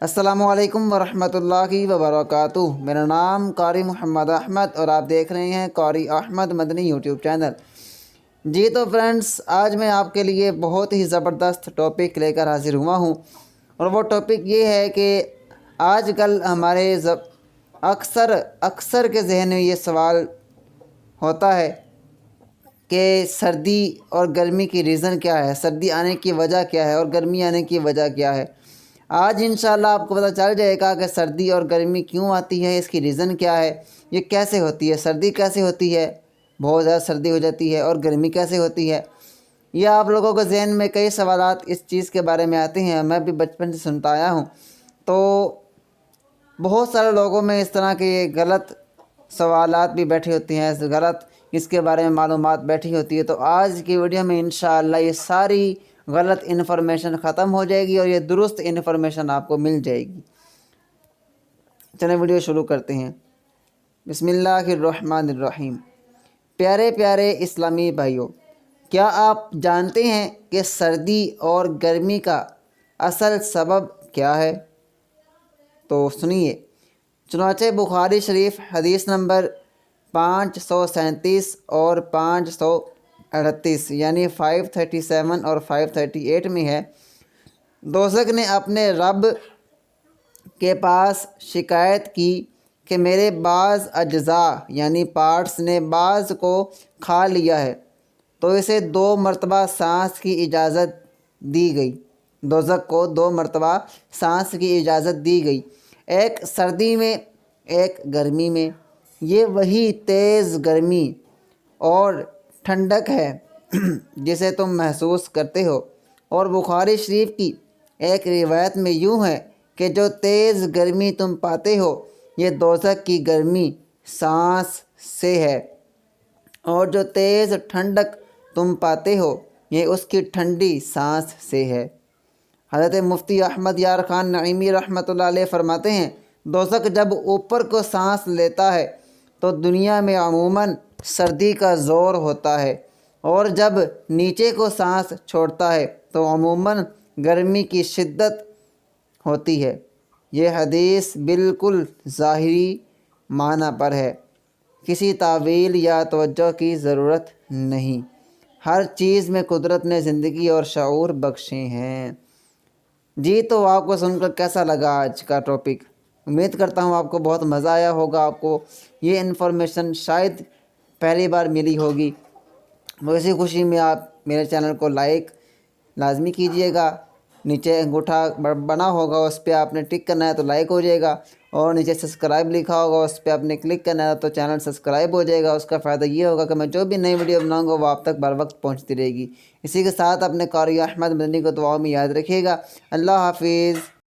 السلام علیکم ورحمۃ اللہ وبرکاتہ۔ میرا نام قاری محمد احمد اور آپ دیکھ رہے ہیں قاری احمد مدنی یوٹیوب چینل۔ جی تو فرینڈس، آج میں آپ کے لیے بہت ہی زبردست ٹاپک لے کر حاضر ہوا ہوں، اور وہ ٹاپک یہ ہے کہ آج کل ہمارے اکثر کے ذہن میں یہ سوال ہوتا ہے کہ سردی اور گرمی کی ریزن کیا ہے، سردی آنے کی وجہ کیا ہے اور گرمی آنے کی وجہ کیا ہے۔ آج انشاءاللہ آپ کو پتہ چل جائے گا کہ سردی اور گرمی کیوں آتی ہے، اس کی ریزن کیا ہے، یہ کیسے ہوتی ہے، سردی کیسے ہوتی ہے، بہت زیادہ سردی ہو جاتی ہے، اور گرمی کیسے ہوتی ہے۔ یہ آپ لوگوں کے ذہن میں کئی سوالات اس چیز کے بارے میں آتے ہیں، میں بھی بچپن سے سنتا آیا ہوں۔ تو بہت سارے لوگوں میں اس طرح کے غلط سوالات بھی بیٹھے ہوتے ہیں، غلط اس کے بارے میں معلومات بیٹھی ہوتی ہے۔ تو آج کی ویڈیو میں انشاءاللہ یہ ساری غلط انفارمیشن ختم ہو جائے گی اور یہ درست انفارمیشن آپ کو مل جائے گی۔ چلیں ویڈیو شروع کرتے ہیں۔ بسم اللہ الرحمن الرحیم۔ پیارے پیارے اسلامی بھائیوں، کیا آپ جانتے ہیں کہ سردی اور گرمی کا اصل سبب کیا ہے؟ تو سنیے۔ چنانچہ بخاری شریف حدیث نمبر 537 اور 538 یعنی 537 اور 538 میں ہے، دوزخ نے اپنے رب کے پاس شکایت کی کہ میرے بعض اجزاء یعنی پارٹس نے بعض کو کھا لیا ہے، تو اسے 2 مرتبہ سانس کی اجازت دی گئی۔ دوزخ کو 2 مرتبہ سانس کی اجازت دی گئی، ایک سردی میں ایک گرمی میں۔ یہ وہی تیز گرمی اور ٹھنڈک ہے جسے تم محسوس کرتے ہو۔ اور بخاری شریف کی ایک روایت میں یوں ہے کہ جو تیز گرمی تم پاتے ہو یہ دوزخ کی گرمی سانس سے ہے، اور جو تیز ٹھنڈک تم پاتے ہو یہ اس کی ٹھنڈی سانس سے ہے۔ حضرت مفتی احمد یار خان نعیمی رحمۃ اللہ علیہ فرماتے ہیں، دوزخ جب اوپر کو سانس لیتا ہے تو دنیا میں عموماً سردی کا زور ہوتا ہے، اور جب نیچے کو سانس چھوڑتا ہے تو عموماً گرمی کی شدت ہوتی ہے۔ یہ حدیث بالکل ظاہری معنی پر ہے، کسی تعویل یا توجہ کی ضرورت نہیں۔ ہر چیز میں قدرت نے زندگی اور شعور بخشے ہیں۔ جی تو آپ کو سن کر کیسا لگا آج کا ٹاپک؟ امید کرتا ہوں آپ کو بہت مزہ آیا ہوگا، آپ کو یہ انفارمیشن شاید پہلی بار ملی ہوگی۔ اسی خوشی میں آپ میرے چینل کو لائک لازمی کیجئے گا، نیچے انگوٹھا بنا ہوگا اس پہ آپ نے ٹک کرنا ہے تو لائک ہو جائے گا، اور نیچے سبسکرائب لکھا ہوگا اس پہ آپ نے کلک کرنا ہے تو چینل سبسکرائب ہو جائے گا۔ اس کا فائدہ یہ ہوگا کہ میں جو بھی نئی ویڈیو بناؤں گا وہ آپ تک بر وقت پہنچتی رہے گی۔ اسی کے ساتھ اپنے قاری احمد مدنی کو دعاؤں میں یاد رکھیے گا۔ اللہ حافظ۔